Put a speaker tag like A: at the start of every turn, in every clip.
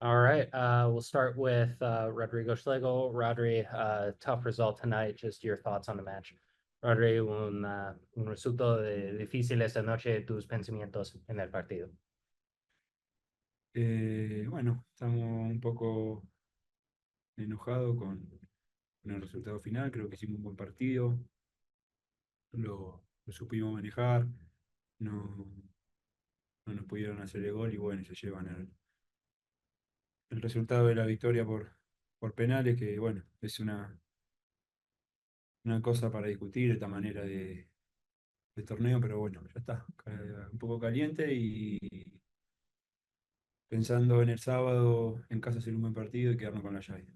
A: All right, we'll start with Rodrigo Schlegel. Rodri, tough result tonight. Just your thoughts on the match. Rodri, un resultado difícil esta noche. Tus pensamientos en el partido.
B: Bueno, estamos un poco enojados con el resultado final. Creo que hicimos un buen partido, lo supimos manejar, no, no nos pudieron hacer el gol y bueno, se llevan el resultado de la victoria por penales, que bueno, es una cosa para discutir esta manera de torneo, pero bueno, ya está, un poco caliente y pensando en el sábado en casa hacer un buen partido y quedarnos con la llave.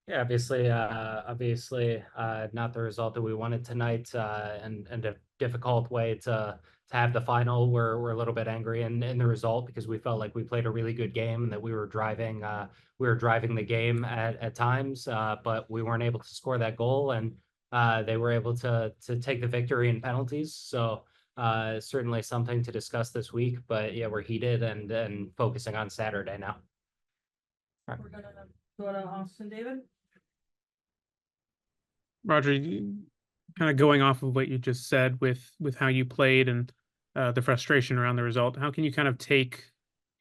A: Yeah, obviously, not the result that we wanted tonight, and a difficult way to have the final. We're a little bit angry in the result because we felt like we played a really good game and that we were driving the game at times, but we weren't able to score that goal, and they were able to take the victory in penalties. So certainly something to discuss this week. But yeah, we're heated and focusing on Saturday now.
C: We're gonna go to Austin, David.
D: Roger, kind of going off of what you just said with how you played and the frustration around the result, how can you kind of take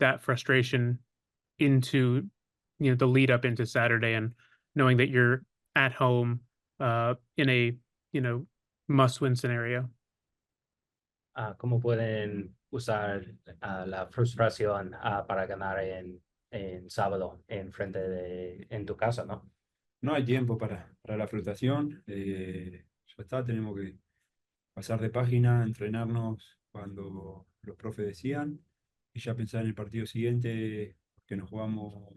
D: that frustration into the lead up into Saturday and knowing that you're at home in a must win scenario?
A: ¿Cómo pueden usar la frustración para ganar en sábado en tu casa, ¿no?
B: No hay tiempo para la frustración, ya está, tenemos que pasar de página, entrenarnos cuando los profes decían y ya pensar en el partido siguiente, que jugamos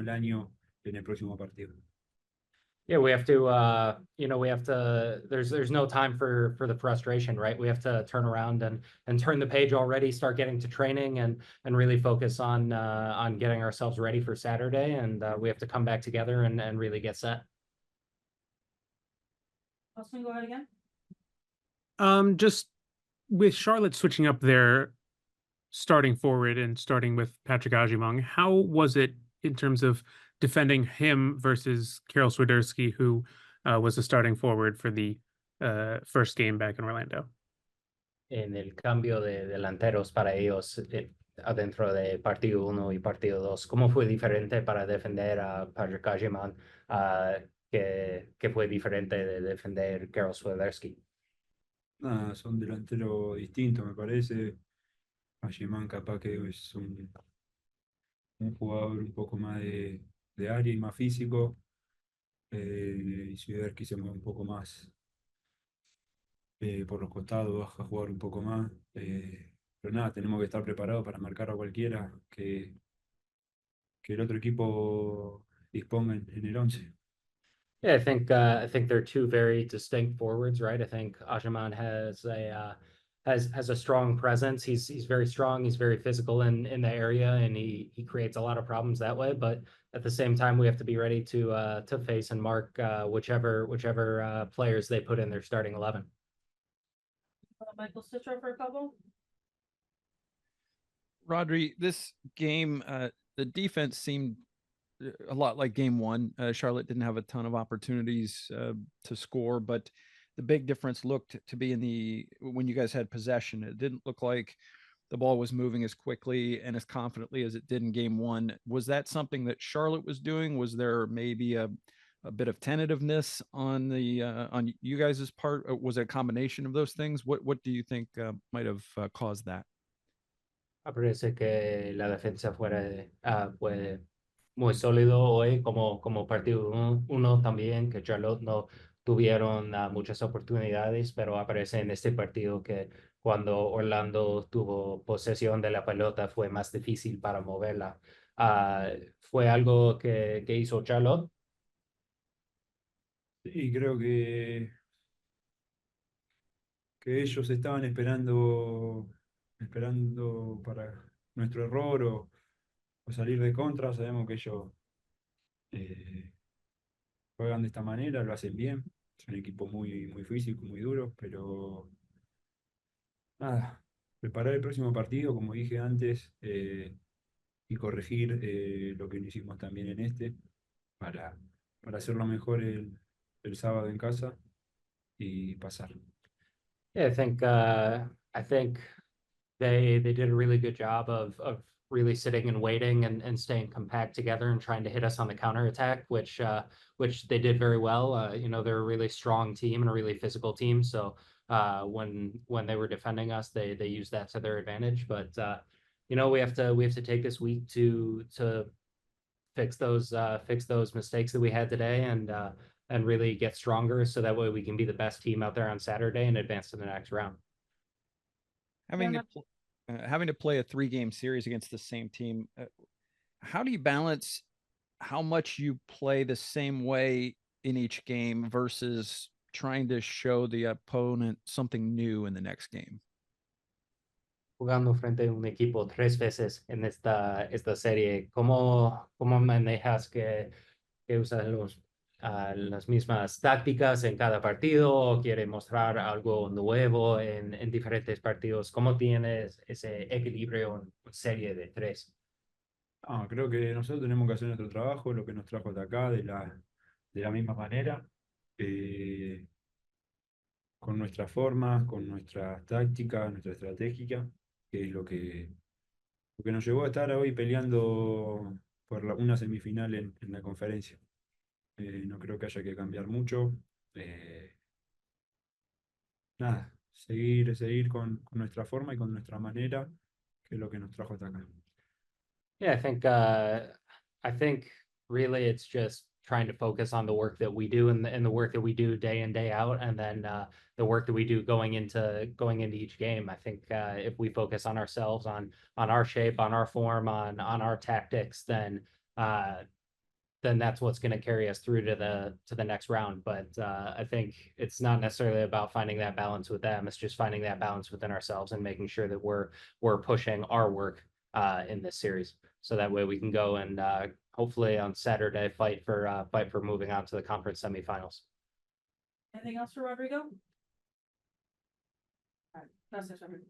B: el año en el próximo partido.
A: Yeah, we have to, we have to, there's no time for the frustration, right? We have to turn around and turn the page already, start getting to training and really focus on getting ourselves ready for Saturday. And we have to come back together and really get set.
C: Austin, go ahead again.
D: Just with Charlotte switching up their starting forward and starting with Patrick Ajimong, how was it in terms of defending him versus Karol Swiderski, who was the starting forward for the first game back in Orlando?
A: En el cambio de delanteros para ellos adentro de partido 1 y partido 2, ¿cómo fue diferente para defender a Patrick Ajimong, que fue diferente de defender Karol Swiderski?
B: Nada, son delanteros distintos, me parece. Allemán capaz que es un jugador un poco más de área y más físico, y Swiderski se mueve un poco más por los costados, baja a jugar un poco más. Pero nada, tenemos que estar preparados para marcar a cualquiera que el otro equipo disponga en el 11.
A: Yeah, I think they're two very distinct forwards, right? I think Ajaman has a strong presence. He's very strong. He's very physical in the area, and he creates a lot of problems that way. But at the same time, we have to be ready to face and mark whichever players they put in their starting 11.
C: Michael Citro for a couple.
E: Rodri, this game, the defense seemed a lot like game one. Charlotte didn't have a ton of opportunities to score, but the big difference looked to be when you guys had possession. It didn't look like the ball was moving as quickly and as confidently as it did in game one. Was that something that Charlotte was doing? Was there maybe a bit of tentativeness on you guys' part? Or was it a combination of those things? What do you think might have caused that?
A: Parece que la defensa fue muy sólido hoy como partido uno también, que Charlotte no tuvieron muchas oportunidades, pero aparece en este partido que cuando Orlando tuvo posesión de la pelota fue más difícil para moverla. ¿Fue algo que hizo Charlotte?
B: Y creo que ellos estaban esperando para nuestro error o salir de contra. Sabemos que ellos eh, juegan de esta manera, lo hacen bien. Es un equipo muy físico, muy duro, pero nada, preparar el próximo partido, como dije antes, y corregir lo que no hicimos también en este para hacerlo mejor el sábado en casa y pasar.
A: Yeah, I think they did a really good job of really sitting and waiting and staying compact together and trying to hit us on the counterattack, which they did very well. You know, they're a really strong team and a really physical team. So when they were defending us, they used that to their advantage. But you know, we have to take this week to fix those mistakes that we had today and really get stronger so that way we can be the best team out there on Saturday and advance to the next round.
E: Having to play a 3-game series against the same team, how do you balance how much you play the same way in each game versus trying to show the opponent something new in the next game?
A: Jugando frente a un equipo 3 veces en esta serie, ¿cómo manejas que usas las mismas tácticas en cada partido o quiere mostrar algo nuevo en diferentes partidos? ¿Cómo tienes ese equilibrio en serie de 3?
B: Creo que nosotros tenemos que hacer nuestro trabajo, lo que nos trajo hasta acá, de la misma manera, con nuestras formas, con nuestras tácticas, nuestra estratégica, que es lo que nos llevó a estar hoy peleando por una semifinal en la conferencia. No creo que haya que cambiar mucho. Nada, seguir con nuestra forma y con nuestra manera, que es lo que nos trajo hasta acá.
A: Yeah, I think really it's just trying to focus on the work that we do and the work that we do day in, day out, and then the work that we do going into each game. I think if we focus on ourselves, on our shape, on our form, on our tactics, then that's what's going to carry us through to the next round. But I think it's not necessarily about finding that balance with them. It's just finding that balance within ourselves and making sure that we're pushing our work in this series, so that way we can go and hopefully on Saturday fight for moving on to the conference semifinals.
C: Anything else for Rodrigo? All right, gracias, Rodrigo.